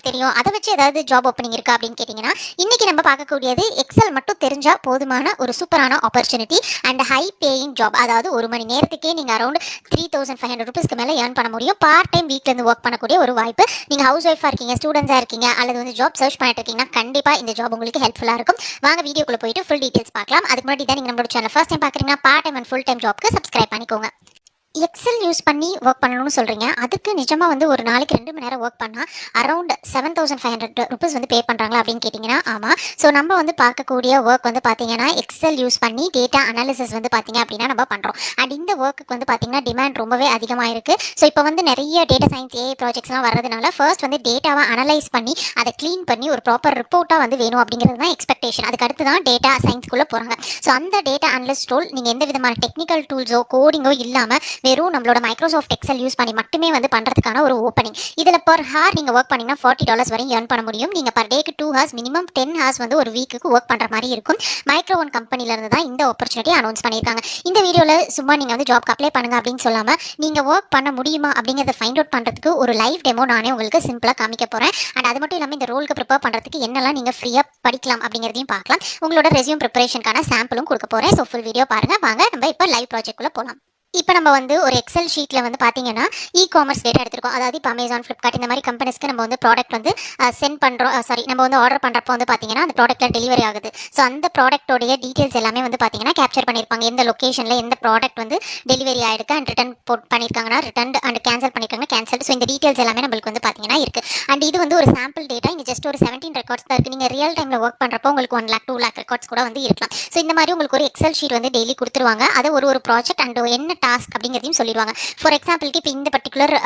தெரியும், அதை வச்சு ஏதாவது ஜாப் ஓப்பனிங் இருக்கா அப்படின்னு கேட்டிங்கன்னா, இன்னைக்கு நம்ம பார்க்கக்கூடியது எக்ஸல் மட்டும் தெரிஞ்சா போதுமான ஒரு சூப்பரான opportunity and high paying job. அதாவது ஒரு மணி நேரத்துக்கே நீங்கள் அரௌண்ட் 3500 ருபீஸ்க்கு மேலே ஏர்ன் பண்ண முடியும். பார்ட் டைம் வீட்டிலேருந்து ஒர்க் பண்ணக்கூடிய ஒரு வாய்ப்பு. நீங்கள் ஹவுஸ் ஒய்ஃபாக இருக்கீங்க, ஸ்டூடெண்ட்ஸாக இருக்கீங்க, அல்லது வந்து ஜாப் சர்ச் பண்ணிட்டு இருக்கீங்கன்னா கண்டிப்பாக இந்த ஜாப் உங்களுக்கு ஹெல்ப்ஃபுல்லாக இருக்கும். வாங்க வீடியோக்குள்ளே போயிட்டு ஃபுல் டீட்டெயில்ஸ் பார்க்கலாம். அதுக்கு முன்னாடி தான் நீங்கள் நம்மளோட சேனல் ஃபர்ஸ்ட் டைம் பார்க்குறீங்கன்னா part time and full time ஜாப்க்கு சப்ஸ்கிரைப் பண்ணிக்கோங்க. எக்ஸல் யூஸ் பண்ணி ஒர்க் பண்ணணும்னு சொல்கிறீங்க. அதுக்கு நிஜமாக வந்து ஒரு நாளைக்கு 2 மணி நேரம் ஒர்க் பண்ணால் அரௌண்ட் 7500 ருபீஸ் வந்து பே பண்ணுறாங்களா அப்படின்னு கேட்டிங்கன்னா ஆமாம். ஸோ நம்ம வந்து பார்க்கக்கூடிய ஒர்க் வந்து பார்த்தீங்கன்னா எக்ஸல் யூஸ் பண்ணி டேட்டா அனாலிசிஸ் வந்து பார்த்தீங்க அப்படின்னா நம்ம பண்ணுறோம். அண்ட் இந்த ஒர்க்குக்கு வந்து பார்த்தீங்கன்னா டிமாண்ட் ரொம்பவே அதிகமாக இருக்குது. ஸோ இப்போ வந்து நிறைய டேட்டா சயின்ஸ் ஏஐ ப்ராஜெக்ட்ஸ்லாம் வர்றதுனால ஃபர்ஸ்ட் வந்து டேட்டாவை அனலைஸ் பண்ணி அதை க்ளீன் பண்ணி ஒரு ப்ராப்பர் ரிப்போர்ட்டாக வந்து வேணும் அப்படிங்கிறது தான் எக்ஸ்பெக்டேஷன். அதுக்கு அடுத்து தான் டேட்டா சயின்ஸ்குள்ளே போகிறாங்க. ஸோ அந்த டேட்டா அனலிஸ்ட் ரோல் நீங்கள் எந்த விதமான டெக்னிக்கல் டூல்ஸோ கோடிங்கோ இல்லாமல் வெறும் நம்மளோட மைக்ரோசாஃப்ட் எக்ஸல் யூஸ் பண்ணி மட்டுமே வந்து பண்ணுறதுக்கான ஒரு ஓப்பனிங். இதில் பர் ஹார் நீங்கள் ஒர்க் பண்ணிங்கன்னா $40 வரையும் ஏர்ன் பண்ண முடியும். நீங்கள் பர் டேக்கு 2 ஹார்ஸ் மினிமம் 10 ஹார்ஸ் வந்து ஒரு வீக்குக்கு ஒர்க் பண்ணுற மாதிரி இருக்கும். மைக்ரோ ஒன் கம்பெனிலேருந்து தான் இந்த ஆப்பர்ச்சுனிட்டி அனௌன்ஸ் பண்ணியிருக்காங்க. இந்த வீடியோவில் சும்மா நீங்கள் வந்து ஜாப்க்கு அப்ளை பண்ணுங்க அப்படின்னு சொல்லாமல் நீங்கள் ஒர்க் பண்ண முடியுமா அப்படிங்கிறத ஃபைண்ட் அவுட் பண்ணுறதுக்கு ஒரு லைவ் டெமோ நானே உங்களுக்கு சிம்பிளாக காமிக்க போகிறேன். அண்ட் அது மட்டும் இல்லாமல் இந்த ரோலுக்கு ப்ரிப்பேர் பண்ணுறதுக்கு என்னெல்லாம் நீங்கள் ஃப்ரீயாக படிக்கலாம் அப்படிங்கிறதையும் பார்க்கலாம். உங்களோட ரெஸ்யூம் ப்ரிப்பரேஷனுக்கான சாம்பிளும் கொடுக்க போகிறேன். ஸோ ஃபுல் வீடியோ பாருங்கள். வாங்க நம்ம இப்போ லைவ் ப்ராஜெக்ட்குள்ளே போகலாம். இப்போ நம்ம வந்து ஒரு எக்ஸல் ஷீட்டில் வந்து பார்த்தீங்கன்னா காமர்ஸ் டேட்டா எடுத்திருக்கோம். அதாவது இப்போ அமேசான், ஃப்ளிப்கார்ட் இந்த மாதிரி கம்பெனிஸ்க்கு நம்ம வந்து ப்ராடக்ட் வந்து சென்ட் பண்ணுறோம். நம்ம வந்து ஆர்டர் பண்ணுறப்போ வந்து பார்த்தீங்கன்னா அந்த ப்ராடக்ட்டில் டெலிவரி ஆகுது. ஸோ அந்த ப்ராடக்ட்டோடைய டீட்டெயில்ஸ் எல்லாமே வந்து பார்த்தீங்கன்னா கேப்சர் பண்ணியிருப்பாங்க. எந்த லொக்கேஷனில் எந்த ப்ராடக்ட் வந்து டெலிவரி ஆகிருக்கு அண்ட் ரிட்டன் பண்ணியிருக்காங்கன்னா ரிட்டன் அண்ட் கேன்சல் பண்ணியிருக்காங்கன்னா கேன்சல். ஸோ இந்த டீட்டெயில்ஸ் எல்லாமே நம்மளுக்கு வந்து பார்த்தீங்கன்னா இருக்குது. அண்ட் இது வந்து ஒரு சாம்பிள் டேட்டா. இங்கே ஜஸ்ட் ஒரு 17 ரெக்கார்ட்ஸ் தான் இருக்குது. நீங்கள் ரியல் டைமில் ஒர்க் பண்ணுறப்போ உங்களுக்கு 1 lakh 2 lakh ரெக்கார்ட்ஸ் கூட வந்து இருக்கலாம். ஸோ இந்த மாதிரி உங்களுக்கு ஒரு எக்ஸல் ஷீட் வந்து டெய்லி கொடுத்துருவாங்க. அதை ஒரு ப்ராஜெக்ட் அண்ட் என்ன டாஸ்க் அப்படிங்கிறதையும் சொல்லிடுவாங்க. ஃபார் எக்ஸாம்பிளுக்கு இப்போ இந்த பர்டிகுலர்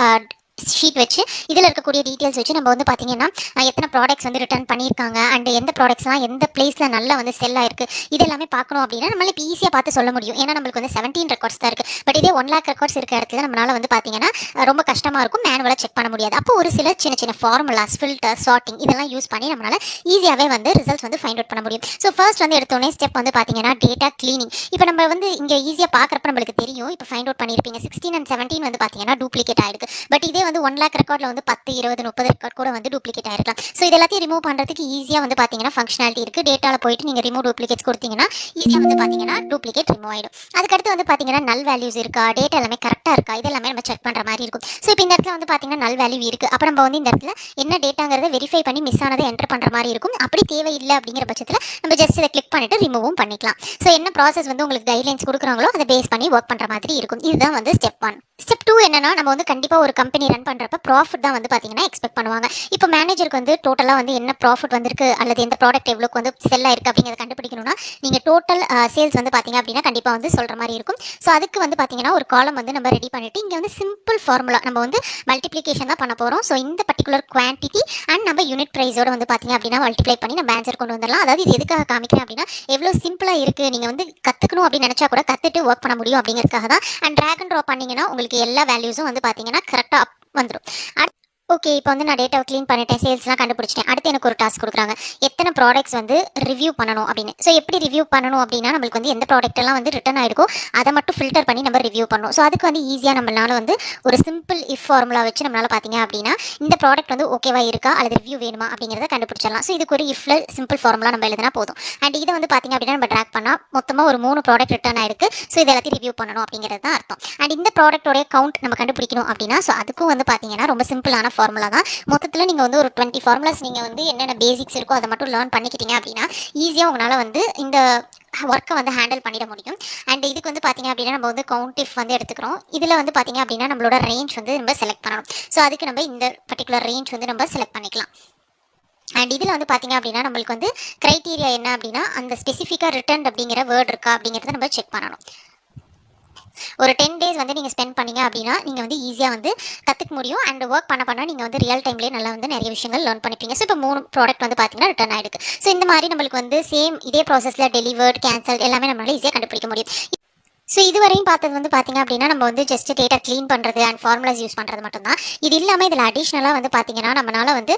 ஷீட் வச்சு இதில் இருக்கக்கூடிய டீட்டெயில்ஸ் வச்சு நம்ம வந்து பார்த்தீங்கன்னா எத்தனை ப்ராடக்ட்ஸ் வந்து ரிட்டர்ன் பண்ணியிருக்காங்க அண்ட் எந்த ப்ராடக்ட்ஸ்லாம் எந்த பிளேஸில் நல்லா வந்து செல் ஆயிருக்கு இது எல்லாமே பார்க்கணும் அப்படின்னா நம்மளால இப்போ ஈஸியாக பார்த்து சொல்ல முடியும். ஏன்னா நம்மளுக்கு வந்து 17 ரெக்கார்ட்ஸ் தான் இருக்குது. பட் இதே 1 lakh ரெக்கார்ட்ஸ் இருக்க இடத்துல நம்மளால வந்து பார்த்தீங்கன்னா ரொம்ப கஷ்டமாக இருக்கும், மேனுவலாக செக் பண்ண முடியாது. அப்போ ஒரு சில சின்ன சின்ன ஃபார்முலாஸ், ஃபில்டர், சார்ட்டிங் இதெல்லாம் யூஸ் பண்ணி நம்மளால ஈஸியாகவே வந்து ரிசல்ட்ஸ் வந்து ஃபைண்ட் அவுட் பண்ண முடியும். ஸோ ஃபர்ஸ்ட் வந்து எடுத்தோடனே ஸ்டெப் வந்து பார்த்தீங்கன்னா டேட்டா கிளீனிங். இப்போ நம்ம வந்து இங்கே ஈஸியாக பார்க்குறப்ப நம்மளுக்கு தெரியும். இப்போ ஃபைண்ட் அவுட் பண்ணியிருப்பீங்க 16 and 17 வந்து பார்த்தீங்கன்னா டூப்ளிகேட் ஆயிருக்கு. பட் இதே வந்து 1 lakh ரெக்கார்ட் வந்து 10, 20, 30 ரெக்கார்ட் கூட வந்து டூப்ளிகேட் ஆயிருக்கலாம். ஸோ இது எல்லாத்தையும் ரிமூவ் பண்ணுறதுக்கு ஈஸியாக வந்து பார்த்தீங்கன்னா ஃபங்க்ஷனாலிட்டி இருக்குது. டேட்டாவில் போயிட்டு நீங்கள் ரிமூவ் டூப்ளிகேட்ஸ் கொடுத்தீங்கன்னா ஈஸியாக வந்து பார்த்தீங்கன்னா டூப்ளிகேட் ரிமூவ் ஆகிடும். அதுக்கடுத்து வந்து பார்த்தீங்கன்னா நல் வேல்யூஸ் இருக்கா, டேட்டா எல்லாமே கரெக்டாக இருக்கா, இதெல்லாமே நம்ம செக் பண்ணுற மாதிரி இருக்கும். ஸோ இப்போ இந்த இடத்துல வந்து பார்த்தீங்கன்னா நல் வேல்யூ இருக்குது. அப்போ நம்ம வந்து இந்த இடத்துல என்ன டேட்டாங்கிறத வெரிஃபை பண்ணி மிஸ் ஆனதை என்டர் பண்ணுற மாதிரி இருக்கும். அப்படி தேவையில்லை அப்படிங்கிற பட்சத்தில் நம்ம ஜஸ்ட் இதை கிளிக் பண்ணிட்டு ரிமூவும் பண்ணிக்கலாம். ஸோ என்ன ப்ராசஸ் வந்து உங்களுக்கு கைட்லைன்ஸ் கொடுக்குறாங்களோ அதை பேஸ் பண்ணி ஒர்க் பண்ணுற மாதிரி இருக்கும். இதுதான் வந்து ஸ்டெப் 1. ஸ்டெப் 2 என்னன்னா நம்ம வந்து கண்டிப்பாக ஒரு கம்பெனி ரன் பண்ணுறப்ப ப்ராஃபிட் தான் வந்து பார்த்தீங்கன்னா எக்ஸ்பெக்ட் பண்ணுவாங்க. இப்போ மேனேஜருக்கு வந்து டோட்டலாக வந்து என்ன ப்ராஃபிட் வந்திருக்கு அல்லது எந்த ப்ராடக்ட் எவ்வளோக்கு வந்து செல் ஆயிருக்கு அப்படிங்கிறத கண்டுபிடிக்கணும்னா நீங்கள் டோட்டல் சேல்ஸ் வந்து பார்த்தீங்க அப்படின்னா கண்டிப்பாக வந்து சொல்கிற மாதிரி இருக்கும். ஸோ அதுக்கு வந்து பார்த்தீங்கன்னா ஒரு காலம் வந்து நம்ம ரெடி பண்ணிட்டு இங்கே வந்து சிம்பிள் ஃபார்முலா நம்ம வந்து மல்டிப்ளிகேஷன் தான் பண்ண போகிறோம். ஸோ இந்த பர்டிகுலர் குவான்டிட்டி அண்ட் நம்ம யூனிட் ப்ரைஸோட வந்து பார்த்தீங்க அப்படின்னா மல்டிப்ளை பண்ணி நம்ம ஆன்சர் கொண்டு வந்துடலாம். அதாவது இது எதுக்காக காமிக்கிறேன் அப்படின்னா எவ்வளோ சிம்பிளாக இருக்குது, நீங்கள் வந்து கற்றுக்கணும் அப்படின்னு நினச்சா கூட கற்றுட்டு ஒர்க் பண்ண முடியும் அப்படிங்கிறதுக்காக தான். அண்ட் ட்ராக் அண்ட் ட்ராப் பண்ணிங்கன்னா உங்களுக்கு எல்லா வேல்யூஸும் வந்து பார்த்தீங்கன்னா கரெக்டாக வந்துடும். ஓகே, இப்போ வந்து நான் டேட்டாவை க்ளீன் பண்ணிட்டேன், சேல்ஸ்லாம் கண்டுபிடிச்சிட்டேன். அடுத்து எனக்கு ஒரு டாஸ்க் கொடுக்குறாங்க, எத்தனை ப்ராடக்ட்ஸ் வந்து ரிவ்யூ பண்ணணும் அப்படின்னு. ஸோ எப்படி ரிவ்யூ பண்ணணும் அப்படின்னா நம்மளுக்கு வந்து எந்த ப்ராடக்ட் எல்லாம் வந்து ரிட்டர்ன் ஆகிருக்கோ அதை மட்டும் ஃபில்டர் பண்ணி நம்ம ரிவ்யூ பண்ணணும். ஸோ அதுக்கு வந்து ஈஸியாக நம்மளால வந்து ஒரு சிம்பிள் இஃப் ஃபார்முலா வச்சு நம்மளால பார்த்தீங்க அப்படின்னா இந்த ப்ராடக்ட் வந்து ஓகேவா இருக்கா அல்லது ரிவ்யூ வேணுமா அப்படிங்கிறத கண்டுபிடிச்சிடலாம். ஸோ இதுக்கு ஒரு இஃப்ல சிம்பிள் ஃபார்முலா நம்ம எழுதினா போதும். அண்ட் இதை வந்து பார்த்தீங்க அப்படின்னா நம்ம ட்ராக் பண்ணால் மொத்தமாக ஒரு 3 ப்ராடக்ட் ரிட்டர்ன் ஆயிருக்கு. ஸோ இது எல்லாத்தையும் ரிவ்யூ பண்ணணும் அப்படிங்கிறது தான் அர்த்தம். அண்ட் இந்த ப்ராடக்டோடைய கவுண்ட் நம்ம கண்டுபிடிக்கணும் அப்படின்னா ஸோ அதுக்கும் வந்து பார்த்தீங்கன்னா ரொம்ப சிம்பிளான ஃபார்முலா தான். மொத்தத்தில் நீங்கள் வந்து ஒரு 20 ஃபார்முலாஸ் நீங்கள் வந்து என்னென்ன பேசிக்ஸ் இருக்கோ அதை மட்டும் லேர்ன் பண்ணிக்கிட்டீங்க அப்படின்னா ஈஸியாக உங்களால் வந்து இந்த ஒர்க்கை வந்து ஹேண்டில் பண்ணிட முடியும். அண்ட் இதுக்கு வந்து பார்த்தீங்க அப்படின்னா நம்ம வந்து கவுண்ட் இஃப் வந்து எடுத்துக்கிறோம். இதில் வந்து பார்த்தீங்க அப்படின்னா நம்மளோட ரேஞ்ச் வந்து நம்ம செலக்ட் பண்ணணும். ஸோ அதுக்கு நம்ம இந்த பர்டிகுலர் ரேஞ்ச் வந்து நம்ம செலக்ட் பண்ணிக்கலாம். அண்ட் இதில் வந்து பார்த்தீங்க அப்படின்னா நம்மளுக்கு வந்து க்ரைட்டீரியா என்ன அப்படின்னா அந்த ஸ்பெசிஃபிக்காக ரிட்டர்ன் அப்படிங்கிற வேர்ட் இருக்கா அப்படிங்கிறத நம்ம செக் பண்ணணும். ஒரு 10 days வந்து நீங்கள் ஸ்பெண்ட் பண்ணீங்க அப்படின்னா நீங்கள் வந்து ஈஸியாக வந்து கற்றுக்க முடியும். அண்ட் ஒர்க் பண்ண நீங்கள் வந்து ரியல் டைம்லேயே நல்லா வந்து நிறைய விஷயங்கள் லேர்ன் பண்ணிப்பீங்க. ஸோ இப்போ 3 ப்ராடக்ட் வந்து பார்த்தீங்கன்னா ரிட்டர்ன் ஆயிருக்கு. ஸோ இந்த மாதிரி நம்மளுக்கு வந்து சேம் இதே ப்ராசஸில் டெலிவர்ட், கேன்சல் எல்லாமே நம்மளால ஈஸியாக கண்டுபிடிக்க முடியும். ஸோ இதுவரையும் பார்த்தது வந்து பார்த்தீங்க அப்படின்னா நம்ம வந்து ஜஸ்ட் டேட்டா க்ளீன் பண்ணுறது அண்ட் ஃபார்முலாஸ் யூஸ் பண்ணுறது மட்டும்தான். இது இல்லாமல் இதில் அடிஷ்னலாக வந்து பார்த்தீங்கன்னா நம்மளால வந்து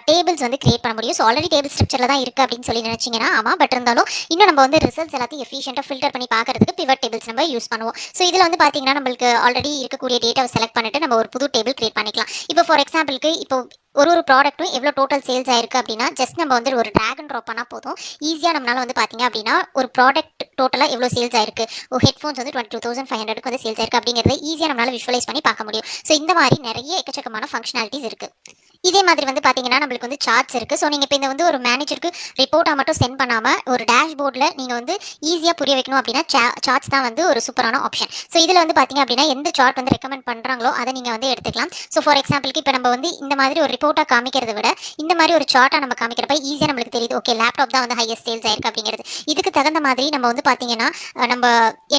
டேபிள்ஸ் வந்து கிரியேட் பண்ண முடியும். ஸோ ஆல்ரெடி டேபிள் ஸ்ட்ரக்சரில் தான் இருக்குது அப்படின்னு சொல்லி நினச்சிங்கன்னா ஆமாம். பட் இருந்தாலும் இன்னும் நம்ம வந்து ரிசல்ட்ஸ் எல்லாத்தையும் எஃபிஷியன்ட்டாக ஃபில்டர் பண்ணி பார்க்கறதுக்கு பிவட் டேபிள்ஸ் நம்ம யூஸ் பண்ணுவோம். ஸோ இதில் வந்து பார்த்தீங்கன்னா நம்மளுக்கு ஆல்ரெடி இருக்கக்கூடிய டேட்டாவை செலக்ட் பண்ணிட்டு நம்ம ஒரு புது டேபிள் கிரியேட் பண்ணிக்கலாம். இப்போ ஃபார் எக்ஸாம்பிளுக்கு இப்போ ஒரு ப்ராடக்ட்டும் எவ்வளோ டோட்டல் சேல்ஸ் ஆயிருக்கு அப்படின்னா ஜஸ்ட் நம்ம வந்து ஒரு ட்ராக் அண்ட் ட்ராப் பண்ணால் போதும். ஈஸியாக நம்மளால வந்து பார்த்தீங்க அப்படின்னா ஒரு ப்ராடக்ட் டோட்டலாக எவ்வளோ சேல்ஸ் ஆயிருக்கு, ஒரு ஹெட்ஃபோன்ஸ் வந்து 22,500 வந்து சேல்ஸ் ஆயிருக்கு அப்படிங்கிறத ஈஸியாக நம்மளால விஷுவலைஸ் பண்ணி பார்க்க முடியும். ஸோ இந்த மாதிரி நிறைய எக்கச்சக்கமான ஃபங்க்ஷனாலிட்டிஸ் இருக்குது. இதே மாதிரி வந்து பார்த்தீங்கன்னா நம்மளுக்கு வந்து சார்ட்ஸ் இருக்குது. ஸோ நீங்கள் இப்போ இந்த வந்து ஒரு மேனேஜருக்கு ரிப்போர்ட்டாக மட்டும் சென்ட் பண்ணாமல் ஒரு டேஷ்போர்டில் நீங்கள் வந்து ஈஸியாக புரிய வைக்கணும் அப்படின்னா சார்ட்ஸ் தான் வந்து ஒரு சூப்பரான ஆப்ஷன். ஸோ இதில் வந்து பார்த்தீங்க அப்படின்னா எந்த சார்ட் வந்து ரெக்கமெண்ட் பண்ணுறாங்களோ அதை நீங்கள் வந்து எடுத்துக்கலாம். ஸோ ஃபார் எக்ஸாம்பிளுக்கு இப்போ நம்ம வந்து இந்த மாதிரி ஒரு ரிப்போர்ட்டாக காமிக்கிறத விட இந்த மாதிரி ஒரு சார்ட்டாக நம்ம காமிக்கிறப்ப ஈஸியாக நம்மளுக்கு தெரியுது, ஓகே லேப்டாப் தான் வந்து ஹையஸ்ட் சேல்ஸ் ஆயிருக்கு அப்படிங்கிறது. இதுக்கு தகுந்த மாதிரி நம்ம வந்து பார்த்தீங்கன்னா நம்ம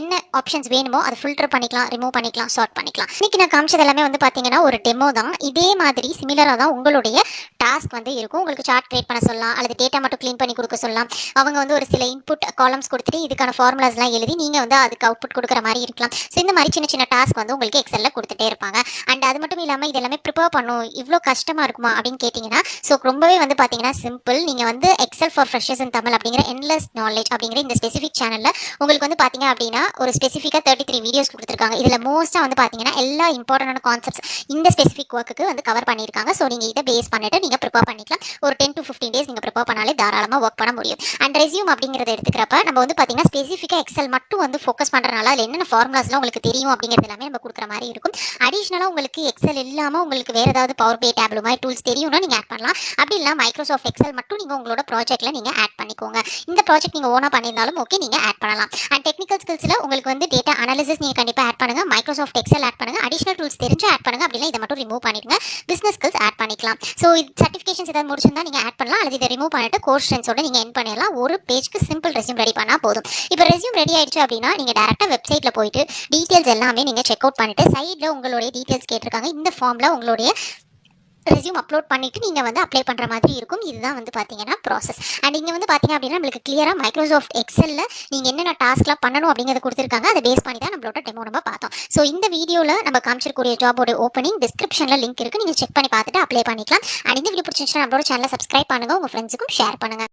என்ன ஆப்ஷன்ஸ் வேணுமோ அதை ஃபில்டர் பண்ணிக்கலாம், ரிமூவ் பண்ணிக்கலாம், சார்ட் பண்ணிக்கலாம். இன்னைக்கு நான் காமிச்சது எல்லாமே வந்து பார்த்தீங்கன்னா ஒரு டெமோ தான். இதே மாதிரி சிமிலராக தான் உங்களுடைய டாஸ்க் வந்து இருக்கும். உங்களுக்கு சார்ட் கிரியேட் பண்ண சொல்லலாம், அல்லது டேட்டா மட்டும் க்ளீன் பண்ணி கொடுக்க சொல்லலாம். அவங்க வந்து ஒரு சில இன்புட் காலம்ஸ் கொடுத்துட்டு இதுக்கான ஃபார்முலாஸ்லாம் எழுதி நீங்கள் வந்து அதுக்கு அவுட்புட் கொடுக்குற மாதிரி இருக்கலாம். ஸோ இந்த மாதிரி சின்ன சின்ன டாஸ்க் வந்து உங்களுக்கு எக்ஸலில் கொடுத்துட்டே இருப்பாங்க. அண்ட் அது மட்டும் இல்லாமல் இது எல்லாமே ப்ரிப்பேர் பண்ணும் இவ்வளோ கஷ்டமாக இருக்குமா அப்படின்னு கேட்டிங்கன்னா, ஸோ ரொம்பவே வந்து பார்த்தீங்கன்னா சிம்பிள். நீங்கள் வந்து எக்ஸல் ஃபார் ஃப்ரெஷர்ஸ் இன் தமிழ் அப்படிங்கிற என்லெஸ் நாலேஜ் அப்படிங்கிற இந்த ஸ்பெசிஃபிக் சேனலில் உங்களுக்கு வந்து பார்த்தீங்க அப்படின்னா ஒரு ஸ்பெசிஃபிக்காக 33 வீடியோஸ் கொடுத்துருக்காங்க. இதில் மோஸ்ட்டாக வந்து பார்த்தீங்கன்னா எல்லா இம்பார்ட்டன்டான கான்செப்ட்ஸ் இந்த ஸ்பெசிஃபிக் ஒர்க்குக்கு வந்து கவர் பண்ணியிருக்காங்க. ஸோ நீங்கள் இதை பேஸ் பண்ணிட்டு நீங்கள் ப்ரிப்பேர் பண்ணிக்கலாம். ஒரு 10 to 15 டேஸ் நீங்கள் ப்ரிப்பேர் பண்ணாலே தாராளமாக ஒர்க் பண்ண முடியும். அண்ட் ரெஸ்யூம் அப்படிங்கிறத எடுத்துக்கிறப்ப நம்ம வந்து பார்த்தீங்கன்னா ஸ்பெசிஃபிக்காக எக்ஸல் மட்டும் வந்து ஃபோக்கஸ் பண்ணுறதுனால அதில் என்னென்ன ஃபார்முலாஸ்லாம் உங்களுக்கு தெரியும் அப்படிங்கிறது எல்லாமே நம்ம கொடுக்குற மாதிரி இருக்கும். அடிஷ்னலாக உங்களுக்கு எக்ஸல் இல்லாமல் உங்களுக்கு வேறு ஏதாவது பவர் பே டேப்லோ மாதிரி டூல்ஸ் தெரியும்னா நீங்கள் ஆட் பண்ணலாம். அப்படி இல்லை மைக்ரோசாஃப்ட் எக்ஸல் மட்டும் நீங்கள் உங்களோட ப்ராஜெக்ட்டில் நீங்கள் ஆட் பண்ணிக்கோங்க. இந்த ப்ராஜெக்ட் நீங்கள் ஓனாக பண்ணியிருந்தாலும் ஓகே, நீங்கள் ஆட் பண்ணலாம். அண்ட் டெக்னிக்கல் ஸ்கில்ஸில் உங்களுக்கு வந்து டேட்டா அனாலிசிஸ் நீங்கள் கண்டிப்பாக ஆட் பண்ணுங்கள், மைக்ரோசாஃப்ட் எக்ஸல் ஆட் பண்ணுங்கள், அடிஷ்னல் டூல்ஸ் தெரிஞ்சு ஆட் பண்ணுங்கள். அப்படின்னா இதை மட்டும் ரிமூவ் பண்ணிடுங்க. பிஸ்னஸ் ஸ்கில்ஸ் ஆட் பண்ணிக்கலாம். ஸோ இது சர்டிஃபிகேஷன்ஸ் ஏதாவது முடிச்சிருந்தா நீங்கள் ஆட் பண்ணலாம், அல்லது இதை ரிமூவ் பண்ணிட்டு கோர்ஸ் ஸ்ட்ரென்த்ஸோட நீங்கள் என் பண்ணிடலாம். ஒரு பேஜ்க்கு சிம்பிள் ரெஸ்யூம் ரெடி பண்ணால் போதும். இப்போ ரெஸ்யூம் ரெடி ஆயிடுச்சு அப்படின்னா நீங்கள் டேரெக்டாக வெப்சைட்டில் போயிட்டு டீட்டெயில்ஸ் எல்லாமே நீங்கள் செக் அவுட் பண்ணிட்டு சைடில் உங்களுடைய டீட்டெயில்ஸ் கேட்டிருக்காங்க. இந்த ஃபார்மில் உங்களுடைய ரெஸ்யூம் அப்லோட் பண்ணிவிட்டு நீங்கள் வந்து அப்ளை பண்ணுற மாதிரி இருக்கும். இதுதான் வந்து பார்த்தீங்கன்னா ப்ராசஸ். அண்ட் இங்கே வந்து பார்த்தீங்க அப்படின்னா நம்மளுக்கு கிளியராக மைக்ரோசாஃப்ட் எக்ஸலில் நீங்கள் என்னென்ன டாஸ்க்லாம் பண்ணணும் அப்படிங்கிறத கொடுத்துருக்காங்க. அதை பேஸ் பண்ணி தான் நம்மளோட டெமோ நம்ம பார்த்தோம். ஸோ இந்த வீடியோவில் நம்ம காமிச்சிருக்கூடிய ஜாபோட ஓப்பனிங் டிஸ்கிரிப்ஷனில் லிங்க் இருக்குது, நீங்கள் செக் பண்ணி பார்த்துட்டு அப்ளை பண்ணிக்கலாம். அண்ட் இந்த வீடியோ பிடிச்சிருந்துச்சுன்னா நம்மளோட சேனலை சப்ஸ்கிரைப் பண்ணுங்கள், உங்கள் ஃப்ரெண்ட்ஸுக்கும் ஷேர் பண்ணுங்கள்.